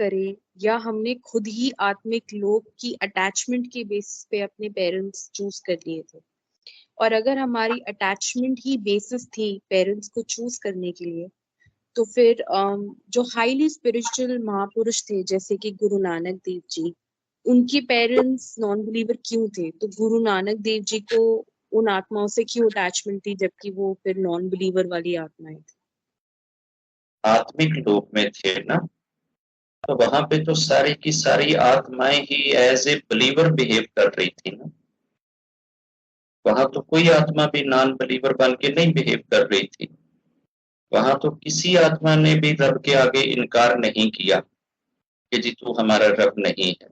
करें या हमने खुद ही आत्मिक लोग की अटैचमेंट के बेसिस पे अपने पेरेंट्स चूज कर लिए थे। और अगर हमारी अटैचमेंट ही बेसिस थी पेरेंट्स को चूज करने के लिए, तो फिर जो हाईली स्पिरिचुअल महापुरुष थे जैसे कि गुरु नानक देव जी, उनके पेरेंट्स नॉन बिलीवर क्यों थे? तो गुरु नानक देव जी को उन आत्माओं से क्यों अटैचमेंट थी जबकि वो फिर नॉन बिलीवर वाली आत्माएं थी? आत्मिक लोक में थे ना, तो वहां पे तो सारी की सारी आत्माएं ही एज ए बिलीवर बिहेव कर रही थी ना। वहां तो कोई आत्मा भी नॉन बिलीवर बन के नहीं बिहेव कर रही थी। वहां तो किसी आत्मा ने भी रब के आगे इनकार नहीं किया कि जी तू हमारा रब नहीं है।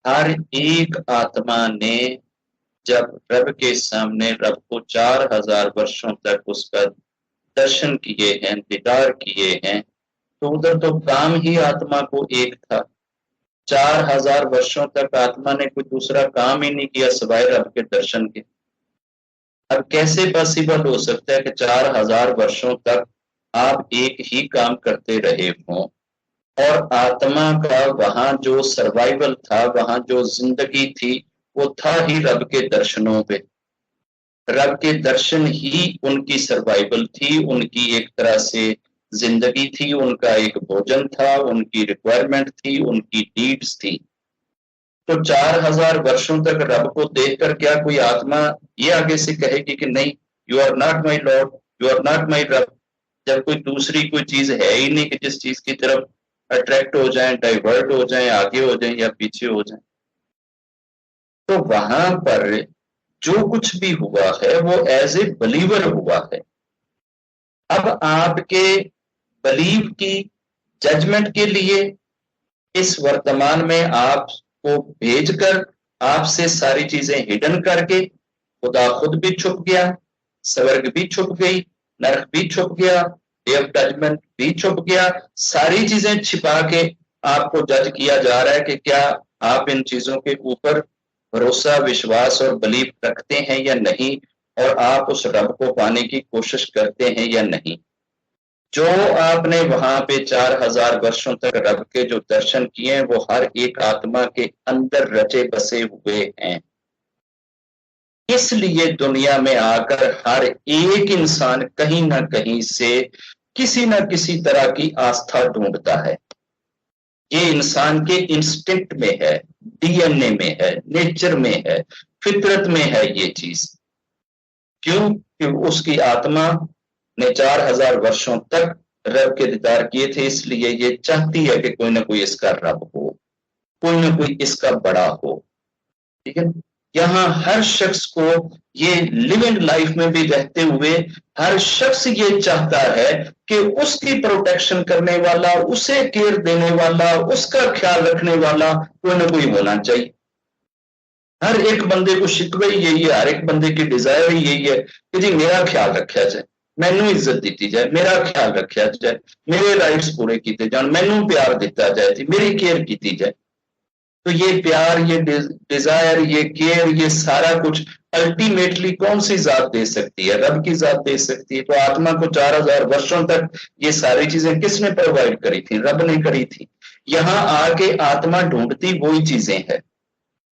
हर एक आत्मा ने जब रब के सामने रब को 4000 वर्षों तक उसका दर्शन किए हैं, दीदार किए हैं, तो उधर तो काम ही आत्मा को एक था। 4000 वर्षों तक आत्मा ने कोई दूसरा काम ही नहीं किया सिवाय रब के दर्शन के। अब कैसे पॉसिबल हो सकता है कि 4000 वर्षों तक आप एक ही काम करते रहे हों और आत्मा का वहां जो सर्वाइवल था, वहां जो जिंदगी थी, वो था ही रब के दर्शनों पे। रब के दर्शन ही उनकी सर्वाइवल थी, उनकी एक तरह से जिंदगी थी, उनका एक भोजन था, उनकी रिक्वायरमेंट थी, उनकी नीड्स थी। तो 4000 वर्षों तक रब को देखकर क्या कोई आत्मा ये आगे से कहेगी कि नहीं, you are not my lord, you are not my रब, जब कोई दूसरी कोई चीज है ही नहीं कि जिस चीज की तरफ अट्रैक्ट हो जाए, डाइवर्ट हो जाए, आगे हो जाए या पीछे हो जाए। तो वहां पर जो कुछ भी हुआ है वो एज ए बिलीवर हुआ है। अब आपके बिलीव की जजमेंट के लिए इस वर्तमान में आपको भेजकर आपसे सारी चीजें हिडन करके खुदा खुद भी छुप गया, स्वर्ग भी छुप गई, नरक भी छुप गया, डे ऑफ जजमेंट भी छुप गया। सारी चीजें छिपा के आपको जज किया जा रहा है कि क्या आप इन चीजों के ऊपर भरोसा, विश्वास और बिलीव रखते हैं या नहीं, और आप उस रब को पाने की कोशिश करते हैं या नहीं। जो आपने वहां पे 4000 वर्षों तक रब के जो दर्शन किए हैं वो हर एक आत्मा के अंदर रचे बसे हुए हैं। इसलिए दुनिया में आकर हर एक इंसान कहीं ना कहीं से किसी न किसी तरह की आस्था ढूंढता है। ये इंसान के इंस्टिंक्ट में है, डीएनए में है, नेचर में है, फितरत में है ये चीज। क्यों? क्योंकि उसकी आत्मा ने 4000 वर्षों तक रब के दीदार किए थे, इसलिए ये चाहती है कि कोई ना कोई इसका रब हो, कोई ना कोई इसका बड़ा हो। ठीक है, यहाँ हर शख्स को ये लिविंग लाइफ में भी रहते हुए हर शख्स ये चाहता है कि उसकी प्रोटेक्शन करने वाला, उसे केयर देने वाला, उसका ख्याल रखने वाला कोई ना कोई होना चाहिए। हर एक बंदे को शिकवे यही है, हर एक बंदे की डिजायर ही यही है कि जी मेरा ख्याल रखा जाए, मैनू इज्जत दी जाए, मेरा ख्याल रखा जाए, मेरे राइट्स पूरे किए जाए, मैनू प्यार दिता जाए, मेरी केयर की जाए। तो ये प्यार, ये डिजायर, ये केयर, ये सारा कुछ अल्टीमेटली कौन सी जात दे सकती है? रब की जात दे सकती है। तो आत्मा को 4000 वर्षों तक ये सारी चीजें किसने प्रोवाइड करी थी? रब ने करी थी। यहां आके आत्मा ढूंढती वही चीजें है,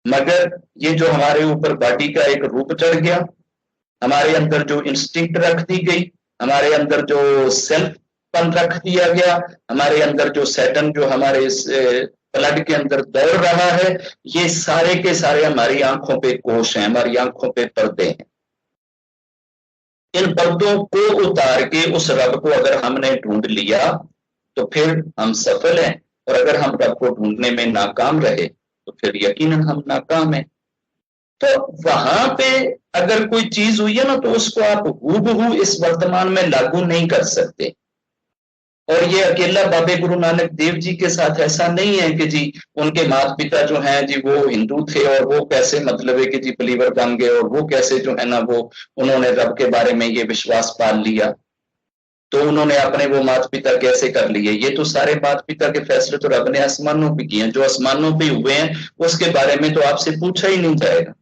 मगर ये जो हमारे ऊपर बॉडी का एक रूप चढ़ गया, हमारे अंदर जो इंस्टिंक्ट रख दी गई, हमारे अंदर जो सेल्फ पन रख दिया गया, हमारे अंदर जो सैटन जो हमारे ब्लड के अंदर दौड़ रहा है, ये सारे के सारे हमारी आंखों पे कोश हैं, हमारी आंखों पे पर्दे हैं। इन पर्दों को उतार के उस रब को अगर हमने ढूंढ लिया तो फिर हम सफल हैं, और अगर हम रब को ढूंढने में नाकाम रहे तो फिर यकीनन हम नाकाम हैं। तो वहां पे अगर कोई चीज हुई है ना, तो उसको आप हूबहू इस वर्तमान में लागू नहीं कर सकते। और ये अकेला बाबे गुरु नानक देव जी के साथ ऐसा नहीं है कि जी उनके माता पिता जो हैं जी वो हिंदू थे और वो कैसे मतलब है कि जी बिलीवर बन गए, और वो कैसे जो है ना वो उन्होंने रब के बारे में ये विश्वास पाल लिया, तो उन्होंने अपने वो माता पिता कैसे कर लिए? ये तो सारे माता पिता के फैसले तो रब ने आसमानों पे किए हैं। जो आसमानों पे हुए हैं उसके बारे में तो आपसे पूछा ही नहीं जाएगा।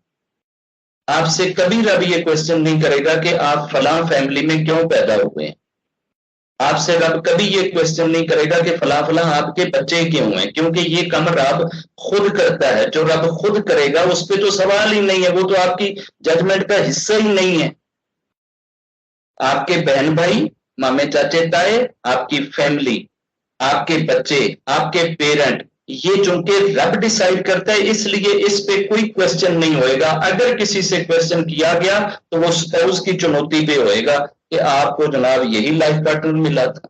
आपसे कभी रब ये क्वेश्चन नहीं करेगा कि आप फलां फैमिली में क्यों पैदा हुए हैं। आपसे रब कभी ये क्वेश्चन नहीं करेगा कि फला फला आपके बच्चे क्यों हैं, क्योंकि ये काम रब खुद करता है। जो रब खुद करेगा उस पर तो सवाल ही नहीं है, वो तो आपकी जजमेंट का हिस्सा ही नहीं है। आपके बहन भाई, मामे चाचे ताए, आपकी फैमिली, आपके बच्चे, आपके पेरेंट, ये चूंकि रब डिसाइड करता है, इसलिए इस पे कोई क्वेश्चन नहीं होएगा। अगर किसी से क्वेश्चन किया गया तो वो उसकी चुनौती पे होएगा कि आपको जनाब यही लाइफ पार्टनर मिला था,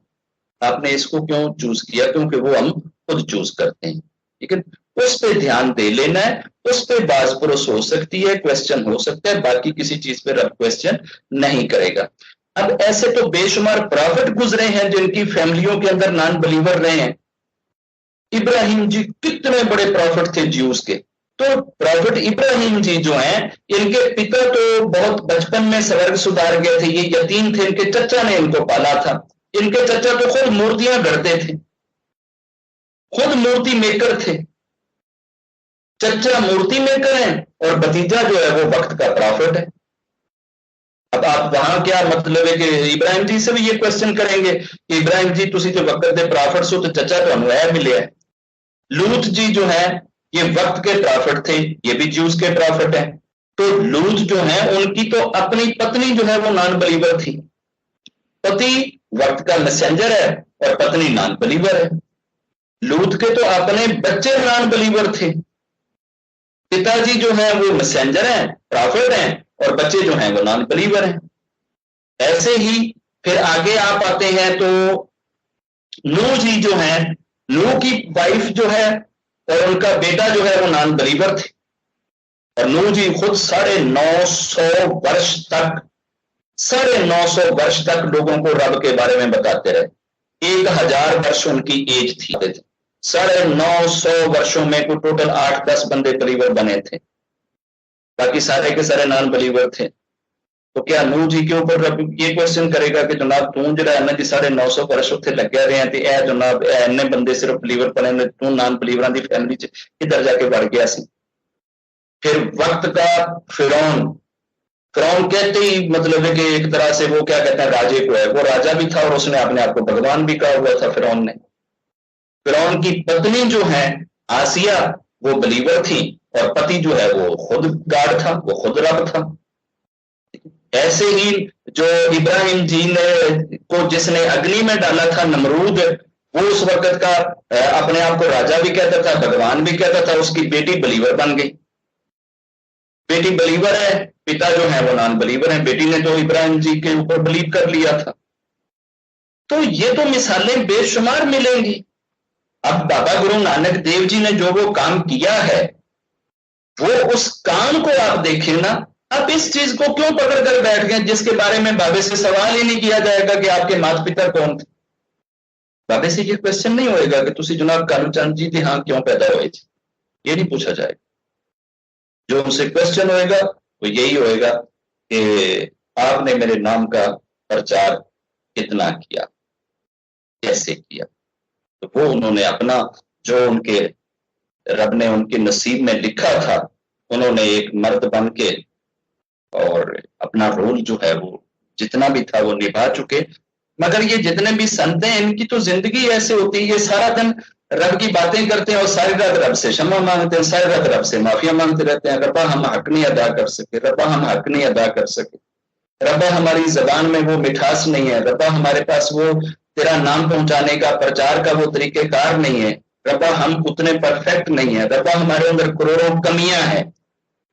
आपने इसको क्यों चूज किया, क्योंकि वो हम खुद चूज करते हैं। ठीक है, उस पे ध्यान दे लेना है, उस पे बाज परोस हो सकती है, क्वेश्चन हो सकता है, बाकी किसी चीज पे रब क्वेश्चन नहीं करेगा। अब ऐसे तो बेशुमार प्रॉफिट गुजरे हैं जिनकी फैमिलियों के अंदर नॉन बिलीवर रहे हैं। इब्राहिम जी कितने बड़े प्रॉफिट थे ज्यूज के। तो प्रॉफिट इब्राहिम जी जो हैं, इनके पिता तो बहुत बचपन में स्वर्ग सुधार गए थे, ये यतीम थे, इनके चचा ने इनको पाला था। इनके चचा तो खुद मूर्तियां गढ़ते थे, खुद मूर्ति मेकर थे। चचा मूर्ति मेकर है और भतीजा जो है वो वक्त का प्रॉफिट है। अब आप वहां क्या मतलब है कि इब्राहिम जी से भी ये क्वेश्चन करेंगे कि इब्राहिम जी तुसी जो वक्त के प्रॉफिट सो तो चचा तो है मिले है। लूत जी जो है ये वक्त के प्रॉफिट थे, ये भी ज्यूस के प्रॉफिट है। तो लूत जो है उनकी तो अपनी पत्नी जो है वो नॉन बिलीवर थी। पति वक्त का मैसेंजर है और पत्नी नॉन बिलीवर है। लूत के तो अपने बच्चे नॉन बिलीवर थे। पिताजी जो है वो मैसेंजर हैं, प्रॉफिट हैं, और बच्चे जो हैं वो नॉन बिलीवर हैं। ऐसे ही फिर आगे आप आते हैं तो नूह जी जो है, नूह की वाइफ जो है और उनका बेटा जो है वो नॉन बिलीवर थे। और नूह जी खुद 950 वर्ष तक 950 वर्ष तक लोगों को रब के बारे में बताते रहे। 1000 वर्ष उनकी एज थी। 950 वर्षों में को टोटल 8-10 बंदे बिलीवर बने थे, बाकी सारे के सारे नॉन बिलीवर थे। तो क्या नूह जी के ऊपर रब ये क्वेश्चन करेगा कि जनाब तू जो है ना जी 950 वर्ष उत्थे लगे रहे हैं ते ए जनाब इन्ने बंदे सिर्फ बिलीवर बने ने, तू नॉन बिलीवरां दी फैमिली च किधर जाके बढ़ गया सी। फिर वक्त का फिरौन, फिरौन कहते ही मतलब है कि एक तरह से वो क्या कहते हैं राजे को है, वो राजा भी था और उसने अपने आप को भगवान भी कहा हुआ था फिरौन ने। फिरौन की पत्नी जो है आसिया वो बिलीवर थी और पति जो है वो खुद गॉड था, वो खुद रब था। ऐसे ही जो इब्राहिम जी ने को जिसने अग्नि में डाला था नमरूद, वो उस वक्त का अपने आप को राजा भी कहता था, भगवान भी कहता था। उसकी बेटी बिलीवर बन गई। बेटी बिलीवर है, पिता जो है वो नॉन बिलीवर है। बेटी ने तो इब्राहिम जी के ऊपर बिलीव कर लिया था। तो ये तो मिसालें बेशुमार मिलेंगी। अब बाबा गुरु नानक देव जी ने जो वो काम किया है, वो उस काम को आप देखें ना। आप इस चीज को क्यों पकड़ कर बैठ गए जिसके बारे में बाबे से सवाल ही नहीं किया जाएगा कि आपके माता पिता कौन थे। बाबे से ये क्वेश्चन नहीं होएगा कि तुसी जनाब कालूचंद जी थे हाँ क्यों पैदा हुए थे, ये नहीं पूछा जाएगा। जो उनसे क्वेश्चन होएगा वो यही होएगा कि आपने मेरे नाम का प्रचार कितना किया, कैसे किया। तो वो उन्होंने अपना जो उनके रब ने उनके नसीब में लिखा था, उन्होंने एक मर्द बन के और अपना रोल जो है वो जितना भी था वो निभा चुके। मगर ये जितने भी संत हैं इनकी तो जिंदगी ऐसे होती है, ये सारा दिन रब की बातें करते हैं और सारी रात रब से क्षमा मांगते हैं, सारी रात रब से माफिया मांगते रहते हैं। रब्बा हम हक नहीं अदा कर सके, रब्बा हम हक नहीं अदा कर सके, रब्बा हमारी जबान में वो मिठास नहीं है, रब्बा हमारे पास वो तेरा नाम पहुंचाने का प्रचार का वो तरीकेकार नहीं है, रब्बा हम उतने परफेक्ट नहीं है, रब्बा हमारे अंदर करोड़ों कमियां हैं।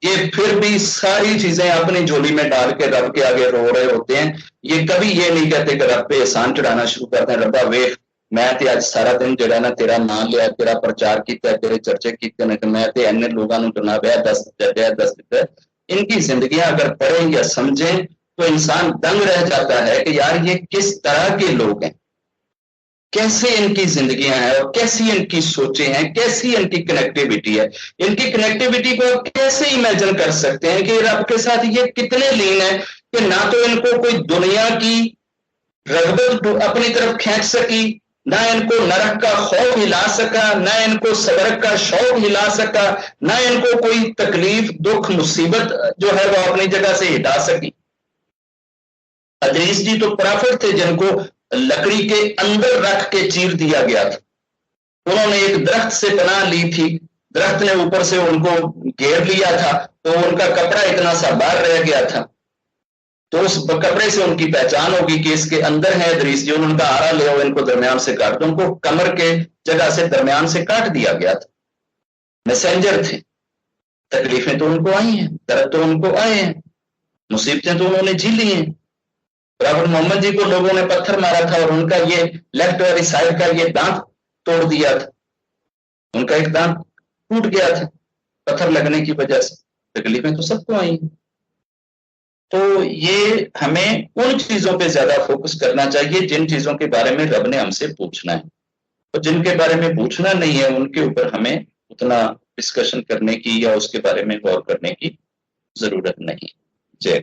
ये फिर भी सारी चीजें अपनी झोली में डाल के रब के आगे रो रहे होते हैं। ये कभी ये नहीं कहते कि रब पे एहसान चढ़ाना शुरू करते हैं, रब्बा वेख मैं ते आज सारा दिन जो ना तेरा नाम लिया, तेरा प्रचार किया, तेरे चर्चे किए ने, मैं ते इन्ने लोगों को जनाब दस दिता। इनकी जिंदगियां अगर पढ़ें या समझें तो इंसान दंग रह जाता है कि यार ये किस तरह के लोग हैं, कैसे इनकी जिंदगियां हैं और कैसी इनकी सोचें हैं, कैसी इनकी कनेक्टिविटी है। इनकी कनेक्टिविटी को आप कैसे इमेजिन कर सकते हैं कि रब के साथ ये कितने लीन है कि ना तो इनको कोई दुनिया की रगबत अपनी तरफ खींच सकी, ना इनको नरक का खौफ हिला सका, ना इनको सबरक का शौक हिला सका, ना इनको कोई तकलीफ दुख मुसीबत जो है वो अपनी जगह से हिटा सकी। अदरीस जी तो प्रॉफिट थे जिनको लकड़ी के अंदर रख के चीर दिया गया था। उन्होंने एक दरख्त से पनाह ली थी, दरख्त ने ऊपर से उनको घेर लिया था, तो उनका कपड़ा इतना सा बाहर रह गया था, तो उस कपड़े से उनकी पहचान होगी कि इसके अंदर है इदरीस जी। उनका आरा ले आओ, इनको दरमियान से काट दो। उनको कमर के जगह से दरमियान से काट दिया गया था। मैसेंजर थे। तकलीफें तो उनको आई हैं, दर्द तो उनको आए हैं, मुसीबतें तो उन्होंने झेली हैं। प्रॉफेट मोहम्मद जी को लोगों ने पत्थर मारा था और उनका ये लेफ्ट वाली साइड का ये दांत तोड़ दिया था, उनका एक दांत टूट गया था पत्थर लगने की वजह से। तकलीफें तो सबको आई। तो ये हमें उन चीजों पे ज्यादा फोकस करना चाहिए जिन चीजों के बारे में रब ने हमसे पूछना है, और जिनके बारे में पूछना नहीं है उनके ऊपर हमें उतना डिस्कशन करने की या उसके बारे में गौर करने की जरूरत नहीं। जय